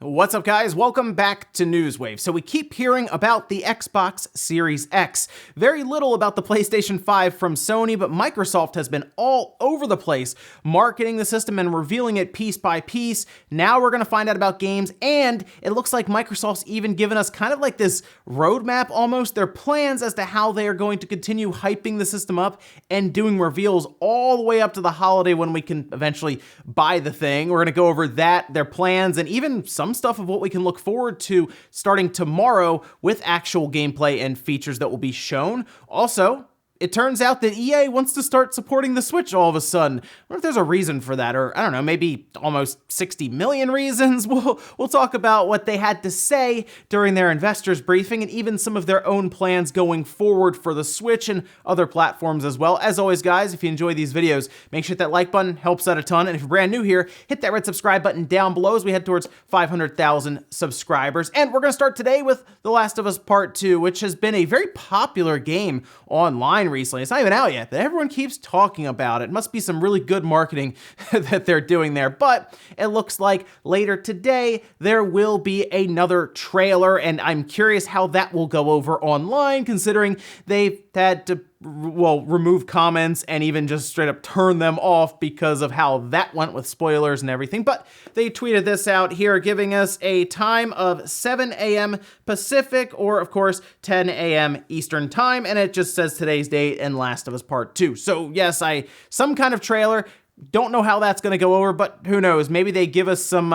What's up, guys? Welcome back to Newswave. So we keep hearing about the Xbox Series X. Very little about the PlayStation 5 from Sony, but Microsoft has been all over the place marketing the system and revealing it piece by piece. Now we're going to find out about games, and it looks like Microsoft's even given us kind of like this roadmap almost, their plans as to how they are going to continue hyping the system up and doing reveals all the way up to the holiday when we can eventually buy the thing. We're going to go over that, their plans, and even some stuff of what we can look forward to starting tomorrow with actual gameplay and features that will be shown. Also, it turns out that EA wants to start supporting the Switch all of a sudden. I wonder if there's a reason for that, or I don't know, maybe almost 60 million reasons. We'll talk about what they had to say during their investors briefing and even some of their own plans going forward for the Switch and other platforms as well. As always, guys, if you enjoy these videos, make sure that like button helps out a ton. And if you're brand new here, hit that red subscribe button down below as we head towards 500,000 subscribers. And we're going to start today with The Last of Us Part 2, which has been a very popular game online recently. It's not even out yet, but everyone keeps talking about it. Must be some really good marketing that they're doing there. But it looks like later today there will be another trailer, and I'm curious how that will go over online, considering they've had to remove comments and even just straight up turn them off because of how that went with spoilers and everything. But they tweeted this out here, giving us a time of 7 a.m. Pacific, or of course 10 a.m. Eastern time, and it just says today's date and Last of Us Part 2. So yes, some kind of trailer. Don't know how that's going to go over, but who knows? Maybe they give us some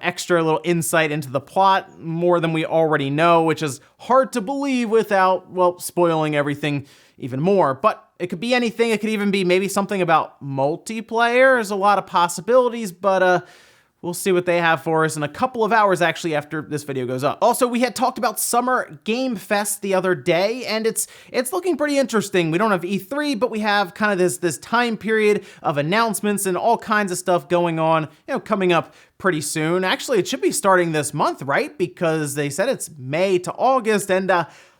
extra little insight into the plot, more than we already know, which is hard to believe without, spoiling everything even more. But it could be anything. It could even be maybe something about multiplayer. There's a lot of possibilities, but we'll see what they have for us in a couple of hours, actually, after this video goes up. Also, we had talked about Summer Game Fest the other day, and it's looking pretty interesting. We don't have E3, but we have kind of this time period of announcements and all kinds of stuff going on, coming up pretty soon. Actually, it should be starting this month, right? Because they said it's May to August, and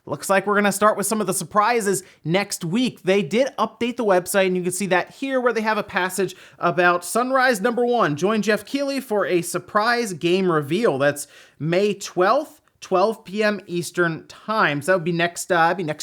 looks like we're going to start with some of the surprises next week. They did update the website, and you can see that here where they have a passage about Sunrise Number 1. Join Jeff Keighley for a surprise game reveal. That's May 12th. 12 p.m. Eastern time. So that would be next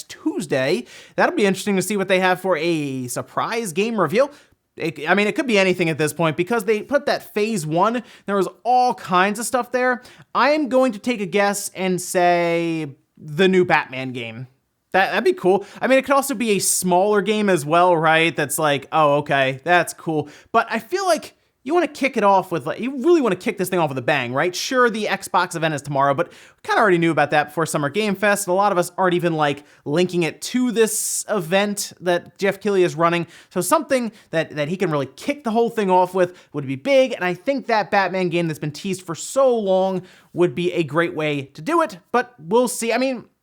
Tuesday. That'll be interesting to see what they have for a surprise game reveal. It could be anything at this point because they put that phase 1. There was all kinds of stuff there. I am going to take a guess and say the new Batman game. That'd be cool. It could also be a smaller game as well, right? That's like, oh, okay, that's cool. But I feel like you want to kick it off with, you really want to kick this thing off with a bang, right? Sure, the Xbox event is tomorrow, but we kind of already knew about that before Summer Game Fest. And a lot of us aren't even linking it to this event that Jeff Keighley is running. So something that he can really kick the whole thing off with would be big. And I think that Batman game that's been teased for so long would be a great way to do it, but we'll see.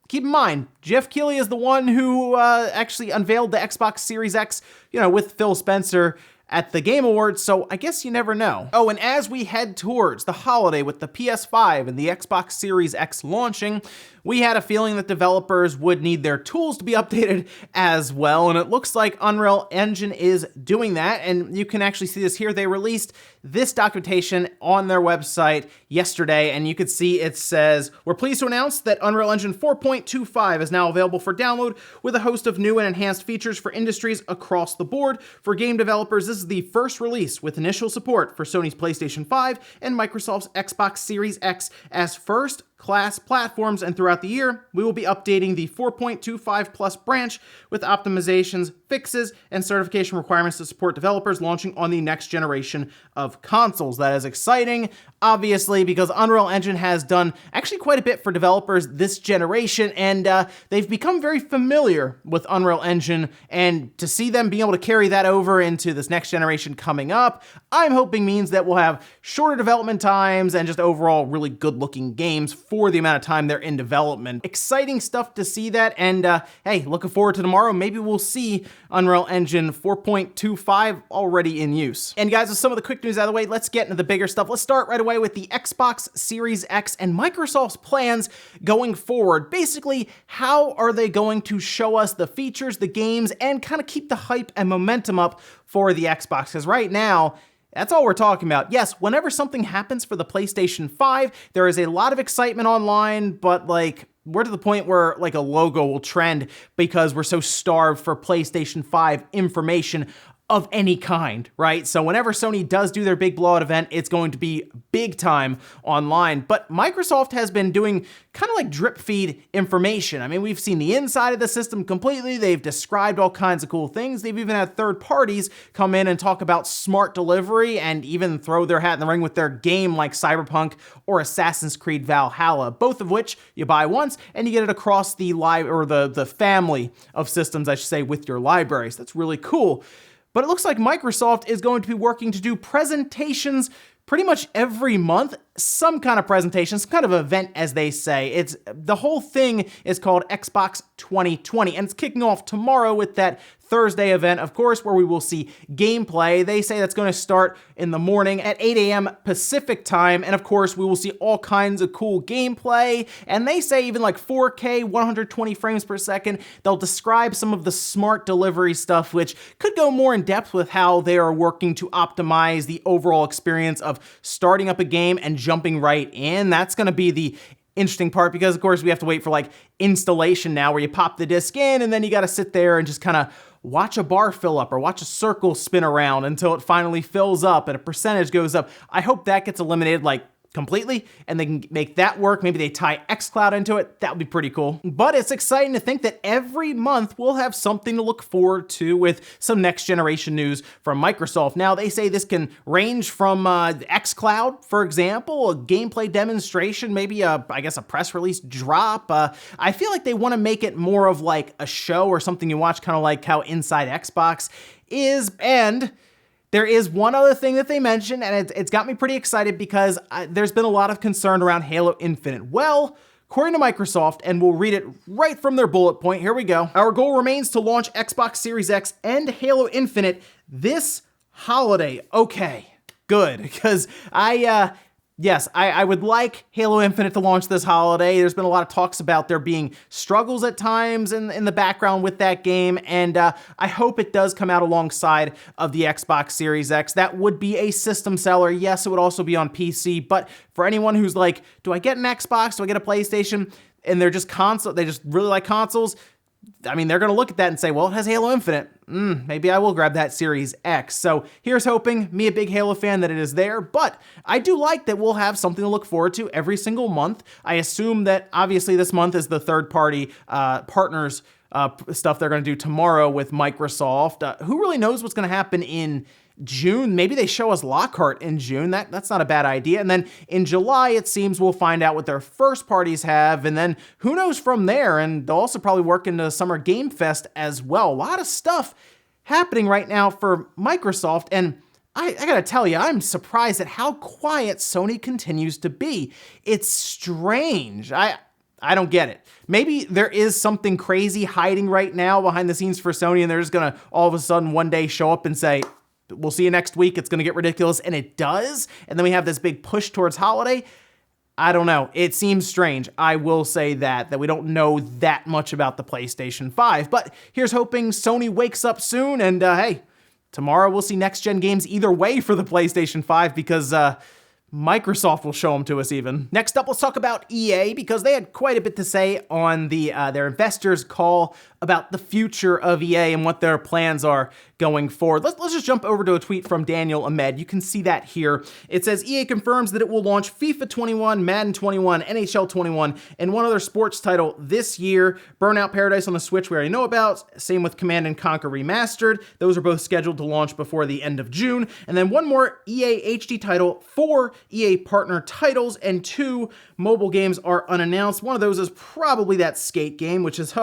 Keep in mind, Jeff Keighley is the one who actually unveiled the Xbox Series X, with Phil Spencer at the Game Awards, so I guess you never know. Oh, and as we head towards the holiday with the PS5 and the Xbox Series X launching, we had a feeling that developers would need their tools to be updated as well, and it looks like Unreal Engine is doing that, and you can actually see this here. They released this documentation on their website yesterday, and you can see it says, "We're pleased to announce that Unreal Engine 4.25 is now available for download with a host of new and enhanced features for industries across the board. For game developers, this is the first release with initial support for Sony's PlayStation 5 and Microsoft's Xbox Series X as first class platforms, and throughout the year, we will be updating the 4.25 plus branch with optimizations, fixes, and certification requirements to support developers launching on the next generation of consoles." That is exciting, obviously, because Unreal Engine has done actually quite a bit for developers this generation, and they've become very familiar with Unreal Engine, and to see them being able to carry that over into this next generation coming up, I'm hoping means that we'll have shorter development times and just overall really good-looking games for the amount of time they're in development. Exciting stuff to see that, and hey, looking forward to tomorrow. Maybe we'll see Unreal Engine 4.25 already in use. And guys, with some of the quick news out of the way, let's get into the bigger stuff. Let's start right away with the Xbox Series X and Microsoft's plans going forward. Basically, how are they going to show us the features, the games, and kind of keep the hype and momentum up for the Xbox? Because right now, That's all we're talking about. Yes, whenever something happens for the PlayStation 5, there is a lot of excitement online, but like, we're to the point where like a logo will trend because we're so starved for PlayStation 5 information of any kind, right? So whenever Sony does do their big blowout event, it's going to be big time online. But Microsoft has been doing kind of like drip feed information. I mean, we've seen the inside of the system completely. They've described all kinds of cool things. They've even had third parties come in and talk about smart delivery and even throw their hat in the ring with their game like Cyberpunk or Assassin's Creed Valhalla, both of which you buy once and you get it across the the family of systems, I should say, with your libraries. That's really cool. But it looks like Microsoft is going to be working to do presentations pretty much every month, some kind of presentation, some kind of event, as they say. The whole thing is called Xbox 2020, and it's kicking off tomorrow with that Thursday event, of course, where we will see gameplay. They say that's going to start in the morning at 8 a.m. Pacific time, and of course, we will see all kinds of cool gameplay, and they say even like 4K, 120 frames per second. They'll describe some of the smart delivery stuff, which could go more in depth with how they are working to optimize the overall experience of starting up a game and jumping right in. That's going to be the interesting part because, of course, we have to wait for like installation now where you pop the disc in and then you got to sit there and just kind of watch a bar fill up or watch a circle spin around until it finally fills up and a percentage goes up. I hope that gets eliminated like completely and they can make that work. Maybe they tie xCloud into it. That would be pretty cool. But it's exciting to think that every month we'll have something to look forward to with some next generation news from Microsoft. Now, they say this can range from xCloud, for example, a gameplay demonstration, maybe I guess a press release drop. I feel like they want to make it more of like a show or something you watch, kind of like how Inside Xbox is. And there is one other thing that they mentioned, and it's got me pretty excited because there's been a lot of concern around Halo Infinite. Well, according to Microsoft, and we'll read it right from their bullet point, here we go. Our goal remains to launch Xbox Series X and Halo Infinite this holiday. Okay, good, because I would like Halo Infinite to launch this holiday. There's been a lot of talks about there being struggles at times in the background with that game, and I hope it does come out alongside of the Xbox Series X. That would be a system seller. Yes, it would also be on PC, but for anyone who's like, do I get an Xbox? Do I get a PlayStation? And they're just they just really like consoles. I mean, they're going to look at that and say, well, it has Halo Infinite. Maybe I will grab that Series X. So here's hoping, me a big Halo fan, that it is there. But I do like that we'll have something to look forward to every single month. I assume that obviously this month is the third-party partners stuff they're going to do tomorrow with Microsoft. Who really knows what's going to happen in June? Maybe they show us Lockhart in June. That's not a bad idea. And then in July, it seems we'll find out what their first parties have. And then who knows from there? And they'll also probably work into Summer Game Fest as well. A lot of stuff happening right now for Microsoft. And I gotta tell you, I'm surprised at how quiet Sony continues to be. It's strange. I don't get it. Maybe there is something crazy hiding right now behind the scenes for Sony, and they're just gonna all of a sudden one day show up and say, we'll see you next week, it's gonna get ridiculous, and it does, and then we have this big push towards holiday. I don't know, it seems strange. I will say that we don't know that much about the PlayStation 5, but here's hoping Sony wakes up soon, and hey, tomorrow we'll see next-gen games either way for the PlayStation 5, because Microsoft will show them to us even. Next up, let's talk about EA, because they had quite a bit to say on their investors call about the future of EA and what their plans are going forward. Let's just jump over to a tweet from Daniel Ahmed. You can see that here. It says, EA confirms that it will launch FIFA 21, Madden 21, NHL 21, and one other sports title this year. Burnout Paradise on the Switch we already know about. Same with Command & Conquer Remastered. Those are both scheduled to launch before the end of June. And then one more EA HD title, 4 EA partner titles, and 2 mobile games are unannounced. One of those is probably that Skate game, which is,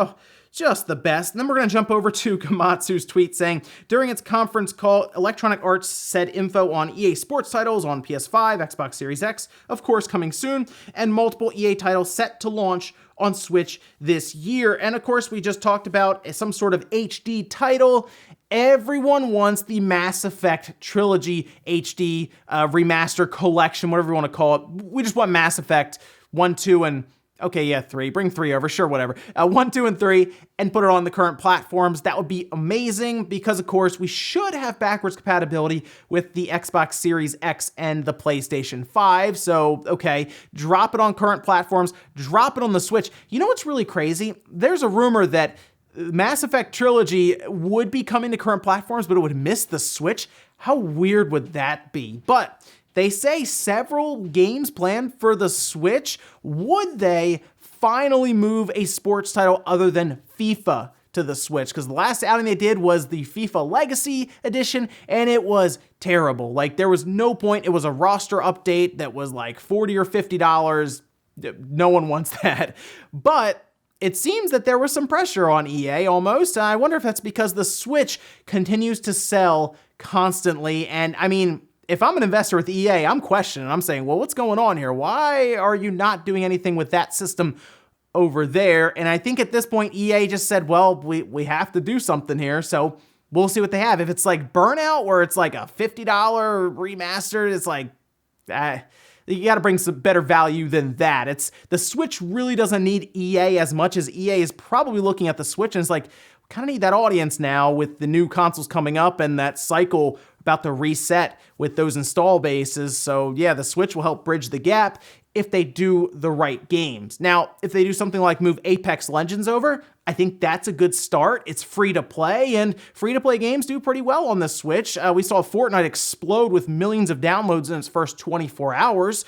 just the best. And then we're going to jump over to Komatsu's tweet saying, during its conference call, Electronic Arts said info on EA Sports titles on PS5, Xbox Series X, of course, coming soon, and multiple EA titles set to launch on Switch this year. And of course, we just talked about some sort of HD title. Everyone wants the Mass Effect Trilogy HD remaster collection, whatever you want to call it. We just want Mass Effect 1, 2, and Okay, yeah, 3. Bring 3 over, sure, whatever. 1, 2, and 3, and put it on the current platforms. That would be amazing because, of course, we should have backwards compatibility with the Xbox Series X and the PlayStation 5. So, okay, drop it on current platforms, drop it on the Switch. You know what's really crazy? There's a rumor that Mass Effect Trilogy would be coming to current platforms, but it would miss the Switch. How weird would that be? But they say several games planned for the Switch. Would they finally move a sports title other than FIFA to the Switch? Because the last outing they did was the FIFA Legacy Edition, and it was terrible. Like, there was no point. It was a roster update that was like $40 or $50. No one wants that. But it seems that there was some pressure on EA almost. I wonder if that's because the Switch continues to sell constantly. And I mean, if I'm an investor with EA, I'm questioning. I'm saying, well, what's going on here? Why are you not doing anything with that system over there? And I think at this point, EA just said, well, we have to do something here. So we'll see what they have. If it's like Burnout, where it's like a $50 remastered, it's like, you got to bring some better value than that. It's the Switch really doesn't need EA as much as EA is probably looking at the Switch and it's like, we kind of need that audience now with the new consoles coming up and that cycle about to reset with those install bases. So yeah, the Switch will help bridge the gap if they do the right games. Now, if they do something like move Apex Legends over, I think that's a good start. It's free to play, and free to play games do pretty well on the Switch. We saw Fortnite explode with millions of downloads in its first 24 hours.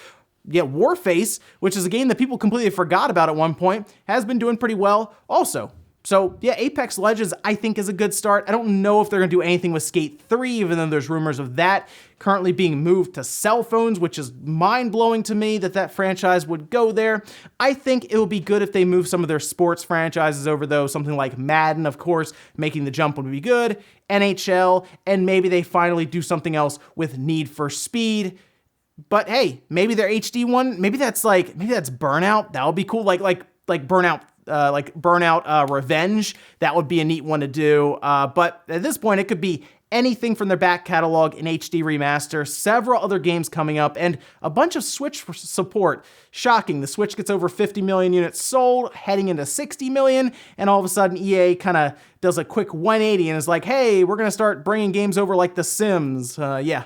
Yet Warface, which is a game that people completely forgot about at one point, has been doing pretty well also. So yeah, Apex Legends I think is a good start. I don't know if they're going to do anything with Skate 3, even though there's rumors of that currently being moved to cell phones, which is mind-blowing to me that franchise would go there. I think it would be good if they move some of their sports franchises over, though. Something like Madden, of course, making the jump would be good. NHL, and maybe they finally do something else with Need for Speed. But hey, maybe their HD one, maybe that's Burnout. That would be cool. Like Burnout. Burnout Revenge. That would be a neat one to do. But at this point, it could be anything from their back catalog in HD remaster, several other games coming up, and a bunch of Switch support. Shocking. The Switch gets over 50 million units sold, heading into 60 million, and all of a sudden EA kind of does a quick 180 and is like, hey, we're going to start bringing games over like The Sims. Yeah.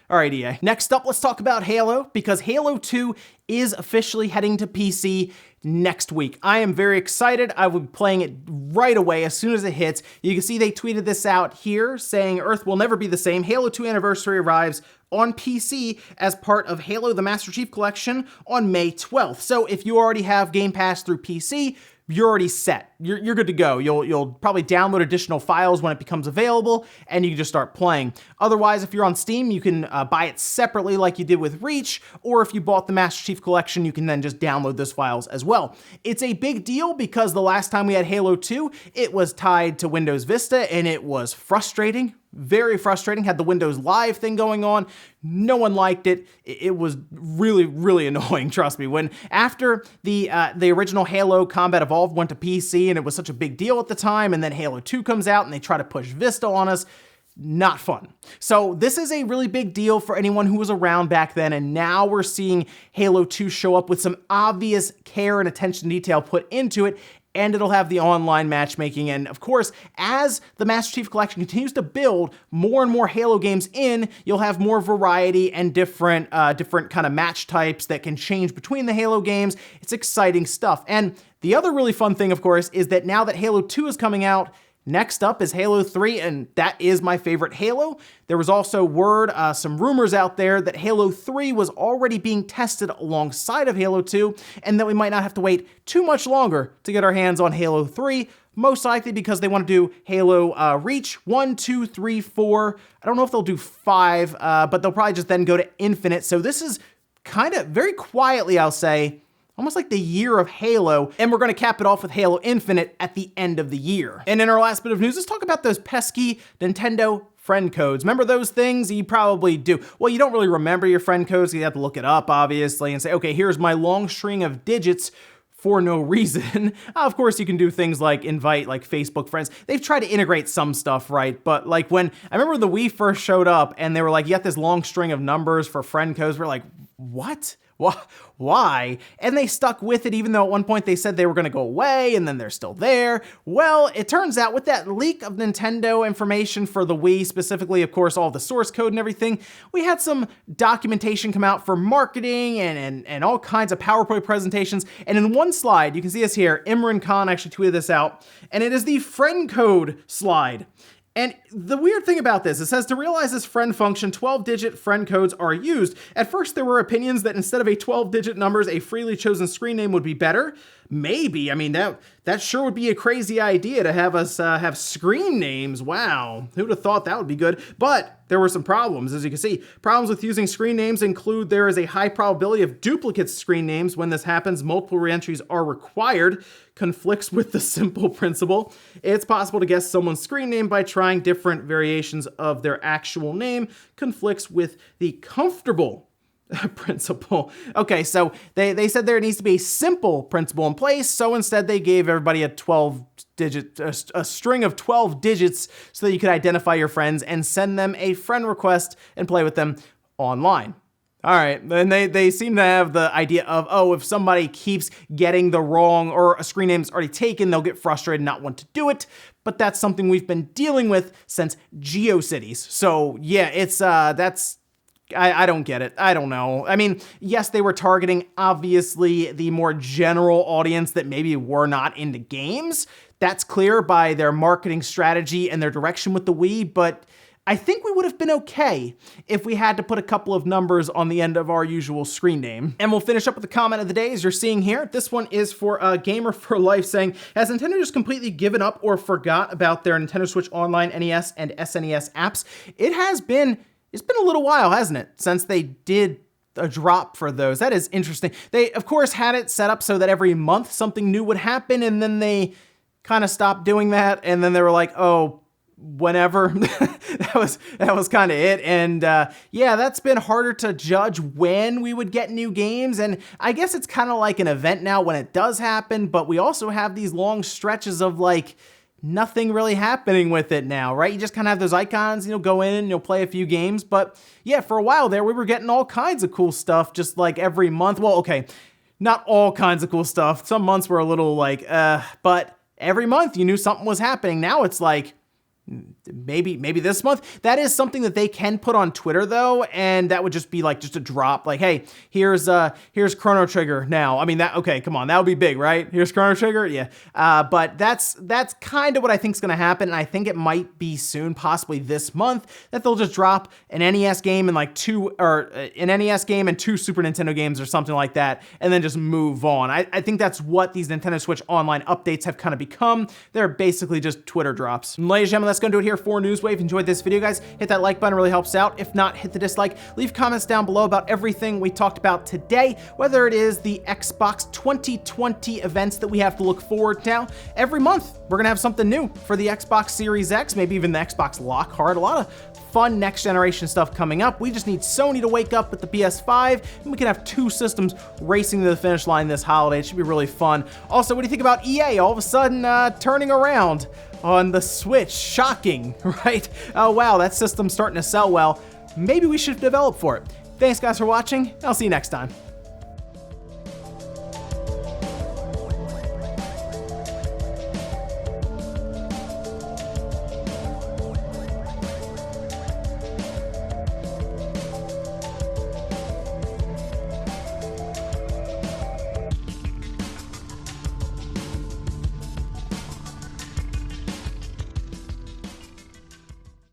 All right, EA. Next up, let's talk about Halo, because Halo 2 is officially heading to PC next week. I am very excited. I will be playing it right away as soon as it hits. You can see they tweeted this out here saying Earth will never be the same. Halo 2 Anniversary arrives on PC as part of Halo the Master Chief Collection on May 12th. So if you already have Game Pass through PC, you're already set. You're good to go. You'll probably download additional files when it becomes available, and you can just start playing. Otherwise, if you're on Steam, you can buy it separately like you did with Reach, or if you bought the Master Chief Collection, you can then just download those files as well. It's a big deal because the last time we had Halo 2, it was tied to Windows Vista, and it was frustrating. Very frustrating. Had the Windows Live thing going on. No one liked it. It was really, really annoying, trust me. When after the original Halo Combat Evolved went to PC and it was such a big deal at the time, and then Halo 2 comes out and they try to push Vista on us, not fun. So this is a really big deal for anyone who was around back then, and now we're seeing Halo 2 show up with some obvious care and attention to detail put into it, and it'll have the online matchmaking. And of course, as the Master Chief Collection continues to build more and more Halo games in, you'll have more variety and different kind of match types that can change between the Halo games. It's exciting stuff. And the other really fun thing, of course, is that now that Halo 2 is coming out, next up is Halo 3, and that is my favorite Halo. There was also some rumors out there that Halo 3 was already being tested alongside of Halo 2, and that we might not have to wait too much longer to get our hands on Halo 3, most likely because they want to do Halo Reach 1, 2, 3, 4. I don't know if they'll do 5, but they'll probably just then go to Infinite. So this is kind of very quietly, I'll say, almost like the year of Halo, and we're gonna cap it off with Halo Infinite at the end of the year. And in our last bit of news, let's talk about those pesky Nintendo friend codes. Remember those things? You probably do. Well, you don't really remember your friend codes. You have to look it up, obviously, and say, okay, here's my long string of digits for no reason. Of course, you can do things like invite like Facebook friends. They've tried to integrate some stuff, right? But like when, I remember the Wii first showed up and they were like, you got this long string of numbers for friend codes. We're like, what? Why? And they stuck with it, even though at one point they said they were going to go away, and then they're still there. Well, it turns out with that leak of Nintendo information for the Wii, specifically, of course, all the source code and everything, we had some documentation come out for marketing and all kinds of PowerPoint presentations. And in one slide, you can see this here, Imran Khan actually tweeted this out, and it is the friend code slide. And the weird thing about this, it says to realize this friend function, 12-digit friend codes are used. At first, there were opinions that instead of a 12-digit numbers, a freely chosen screen name would be better. Maybe. I mean, that sure would be a crazy idea to have us have screen names. Wow. Who'd have thought that would be good? But there were some problems, as you can see. Problems with using screen names include there is a high probability of duplicate screen names. When this happens, multiple reentries are required. Conflicts with the simple principle. It's possible to guess someone's screen name by trying different variations of their actual name. Conflicts with the comfortable principle. Okay, so they said there needs to be a simple principle in place, so instead they gave everybody a string of 12 digits so that you could identify your friends and send them a friend request and play with them online. All right, then they seem to have the idea of, oh, if somebody keeps getting the wrong or a screen name's already taken, they'll get frustrated and not want to do it. But that's something we've been dealing with since GeoCities. So yeah, it's I don't get it. I don't know. I mean, yes, they were targeting, obviously, the more general audience that maybe were not into games. That's clear by their marketing strategy and their direction with the Wii, but I think we would have been okay if we had to put a couple of numbers on the end of our usual screen name. And we'll finish up with the comment of the day, as you're seeing here. This one is for Gamer for Life, saying, has Nintendo just completely given up or forgot about their Nintendo Switch Online, NES, and SNES apps? It's been a little while, hasn't it, since they did a drop for those. That is interesting. They, of course, had it set up so that every month something new would happen, and then they kind of stopped doing that, and then they were like, oh, whenever. that was kind of it. And yeah, that's been harder to judge when we would get new games. And I guess it's kind of like an event now when it does happen, but we also have these long stretches of like nothing really happening with it now, right? You just kind of have those icons, go in and you'll play a few games. But yeah, for a while there, we were getting all kinds of cool stuff just like every month. Well, okay, not all kinds of cool stuff. Some months were a little like, but every month you knew something was happening. Now it's like, maybe this month. That is something that they can put on Twitter though, and that would just be like just a drop, like, hey, here's Chrono Trigger now. I mean, okay, come on, that would be big, right? Here's Chrono Trigger, yeah. But that's kind of what I think is going to happen, and I think it might be soon, possibly this month, that they'll just drop an NES game and like an NES game and 2 Super Nintendo games or something like that, and then just move on. I think that's what these Nintendo Switch Online updates have kind of become. They're basically just Twitter drops. And ladies and gentlemen, that's going to do it here for Newswave. Enjoyed this video, guys. Hit that like button, really helps out. If not, hit the dislike. Leave comments down below about everything we talked about today, whether it is the Xbox 2020 events that we have to look forward to now. Every month, we're going to have something new for the Xbox Series X, maybe even the Xbox Lockhart. A lot of fun next generation stuff coming up. We just need Sony to wake up with the PS5, and we can have 2 systems racing to the finish line this holiday. It should be really fun. Also, what do you think about EA all of a sudden turning around on the Switch? Shocking, right? Oh wow, that system's starting to sell well. Maybe we should develop for it. Thanks guys for watching. I'll see you next time.